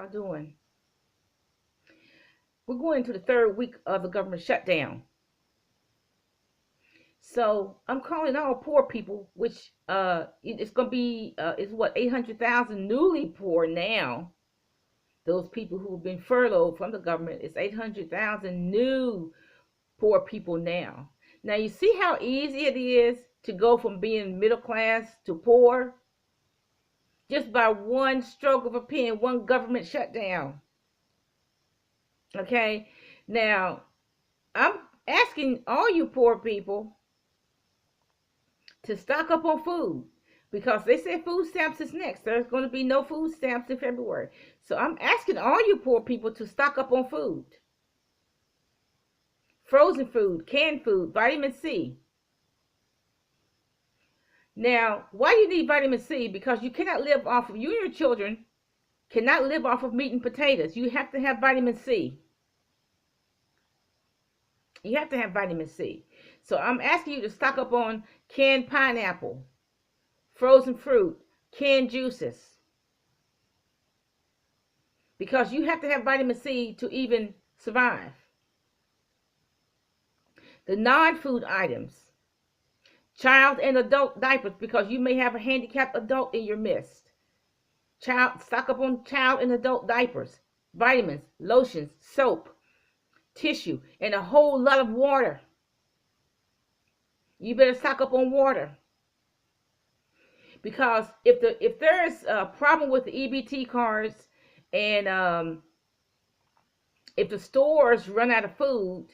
y'all doing? We're going into the third week of the government shutdown. So I'm calling all poor people, which it's gonna be it's what 800,000 newly poor now. Those people who have been furloughed from the government, it's 800,000 new poor people now. Now you see how easy it is to go from being middle class to poor just by one stroke of a pen, one government shutdown. Okay, now I'm asking all you poor people to stock up on food because they said food stamps is next. There's going to be no food stamps in February. So I'm asking all you poor people to stock up on food. Frozen food, canned food, vitamin C. Now, why do you need vitamin C? Because you cannot live off of, you and your children cannot live off of meat and potatoes. You have to have vitamin C. You have to have vitamin C. So I'm asking you to stock up on canned pineapple, frozen fruit, canned juices. Because you have to have vitamin C to even survive. The non-food items, child and adult diapers, because you may have a handicapped adult in your midst. Stock up on child and adult diapers, vitamins, lotions, soap, tissue, and a whole lot of water. You better stock up on water. Because if there's a problem with the EBT cards and if the stores run out of food,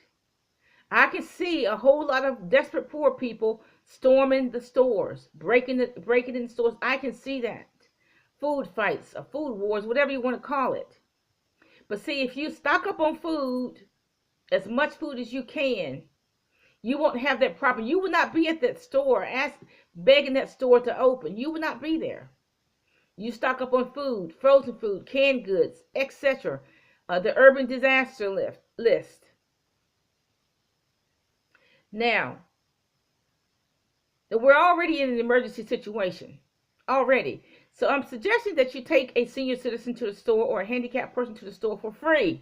I can see a whole lot of desperate poor people storming the stores, breaking in the stores. I can see that. Food fights, or food wars, whatever you want to call it. But see, if you stock up on food, as much food as you can, you won't have that problem. You will not be at that store begging that store to open. You will not be there. You stock up on food, frozen food, canned goods, etc. The urban disaster list. Now, we're already in an emergency situation. Already. So I'm suggesting that you take a senior citizen to the store or a handicapped person to the store for free.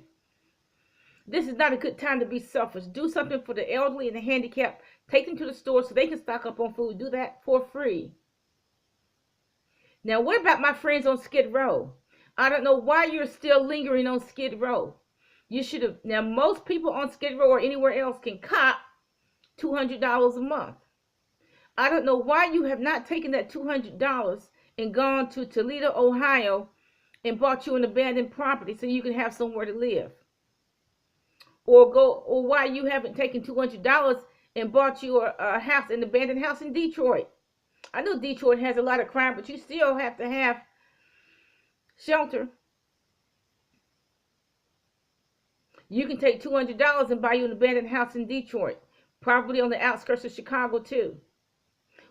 This is not a good time to be selfish. Do something for the elderly and the handicapped. Take them to the store so they can stock up on food. Do that for free. Now, what about my friends on Skid Row? I don't know why you're still lingering on Skid Row. You should have. Now, most people on Skid Row or anywhere else can cop $200 a month. I don't know why you have not taken that $200 and gone to Toledo, Ohio, and bought you an abandoned property so you can have somewhere to live. Or why you haven't taken $200 and bought you a house, an abandoned house in Detroit. I know Detroit has a lot of crime, but you still have to have shelter. You can take $200 and buy you an abandoned house in Detroit, probably on the outskirts of Chicago too.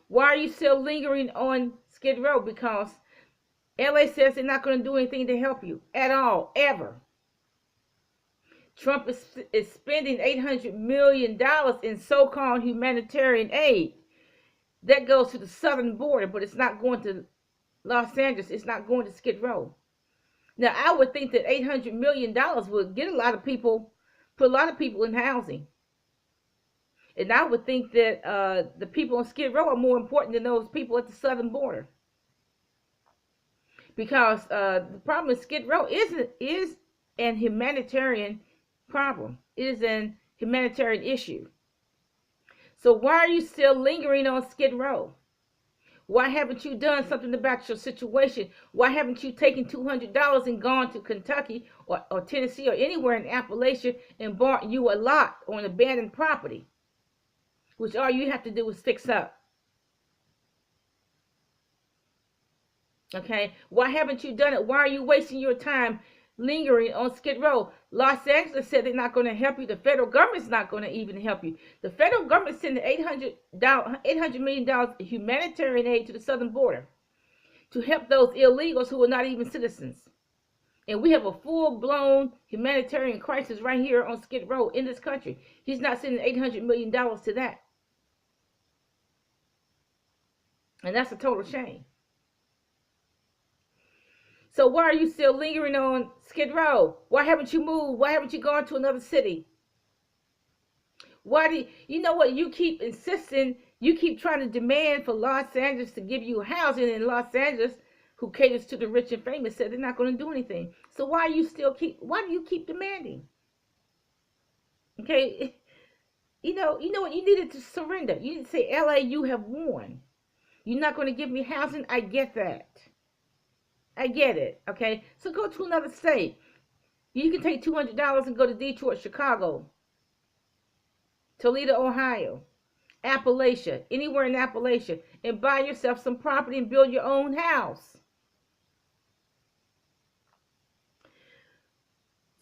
Why are you still lingering on Skid Row? Because LA says they're not going to do anything to help you at all, ever. Trump is spending $800 million in so-called humanitarian aid. That goes to the southern border, but it's not going to Los Angeles. It's not going to Skid Row. Now, I would think that $800 million would get a lot of people, put a lot of people in housing. And I would think that the people on Skid Row are more important than those people at the southern border. Because the problem with Skid Row is an humanitarian problem. It is an humanitarian issue. So why are you still lingering on Skid Row? Why haven't you done something about your situation? Why haven't you taken $200 and gone to Kentucky or Tennessee or anywhere in Appalachia and bought you a lot on abandoned property, which all you have to do is fix up? Okay, why haven't you done it? Why are you wasting your time lingering on Skid Row? Los Angeles said they're not going to help you. The federal government's not going to even help you. The federal government sending $800 million humanitarian aid to the southern border to help those illegals who are not even citizens. And we have a full-blown humanitarian crisis right here on Skid Row in this country. He's not sending $800 million to that. And that's a total shame. So why are you still lingering on Skid Row? Why haven't you moved? Why haven't you gone to another city? Why do you know what? You keep insisting, you keep trying to demand for Los Angeles to give you housing, and Los Angeles, who caters to the rich and famous, said they're not going to do anything. So why do you keep demanding? Okay, you know what? You needed to surrender. You need to say, LA, you have won. You're not going to give me housing. I get that. I get it. Okay, so go to another state. You can take $200 and go to Detroit, Chicago, Toledo, Ohio, Appalachia, anywhere in Appalachia, and buy yourself some property and build your own house.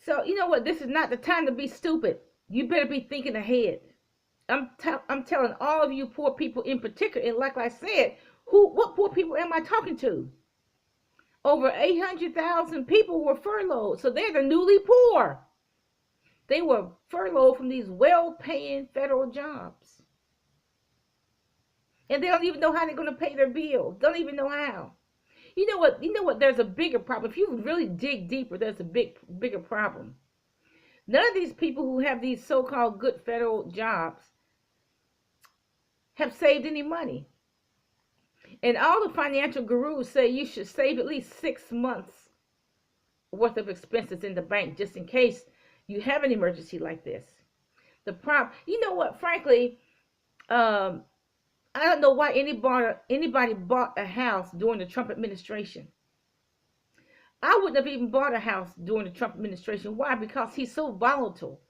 So you know what? This is not the time to be stupid. You better be thinking ahead. I'm telling all of you poor people in particular, and like I said, what poor people am I talking to? Over 800,000 people were furloughed, so they're the newly poor. They were furloughed from these well-paying federal jobs, and they don't even know how they're going to pay their bills. Don't even know how. You know what? There's a bigger problem. If you really dig deeper, there's a bigger problem. None of these people who have these so-called good federal jobs have saved any money. And all the financial gurus say you should save at least 6 months worth of expenses in the bank just in case you have an emergency like this. You know what? Frankly, I don't know why anybody bought a house during the Trump administration. I wouldn't have even bought a house during the Trump administration. Why? Because he's so volatile.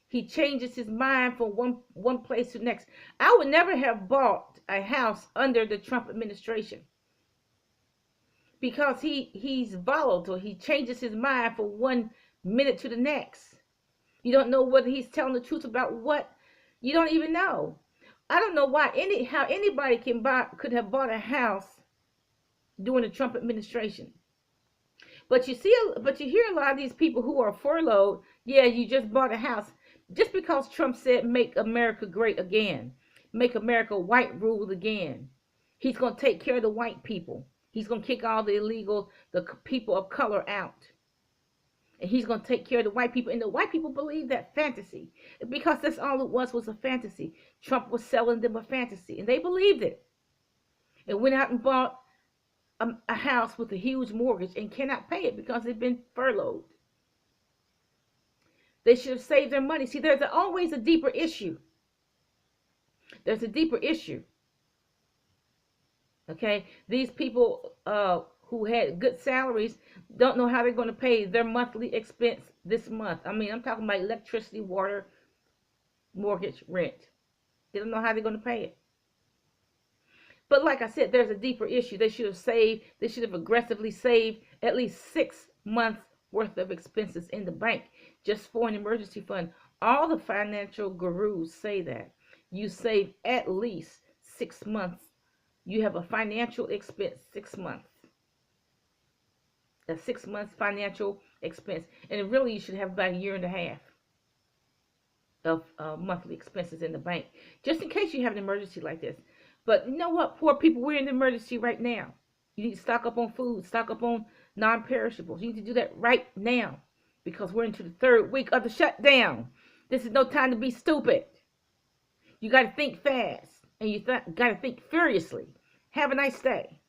He changes his mind from one place to the next. I would never have bought a house under the Trump administration because he's volatile. He changes his mind from 1 minute to the next. You don't know whether he's telling the truth about what. You don't even know. I don't know how anybody could have bought a house during the Trump administration. But you hear a lot of these people who are furloughed. Yeah, you just bought a house. Just because Trump said make America great again, make America white ruled again, he's going to take care of the white people. He's going to kick all the people of color out. And he's going to take care of the white people. And the white people believe that fantasy. Because that's all it was a fantasy. Trump was selling them a fantasy. And they believed it. And went out and bought a house with a huge mortgage and cannot pay it because they've been furloughed. They should have saved their money. See, there's always a deeper issue. There's a deeper issue. Okay? These people who had good salaries don't know how they're going to pay their monthly expense this month. I mean, I'm talking about electricity, water, mortgage, rent. They don't know how they're going to pay it. But like I said, there's a deeper issue. They should have aggressively saved at least 6 months worth of expenses in the bank just for an emergency fund. All the financial gurus say that. You save at least 6 months. You have a financial expense 6 months. A 6 months financial expense. And really you should have about 1.5 years of monthly expenses in the bank. Just in case you have an emergency like this. But you know what, poor people, we're in an emergency right now. You need to stock up on food, stock up on non-perishables. You need to do that right now because we're into the 3rd week of the shutdown. This is no time to be stupid. You got to think fast and you got to think furiously. Have a nice day.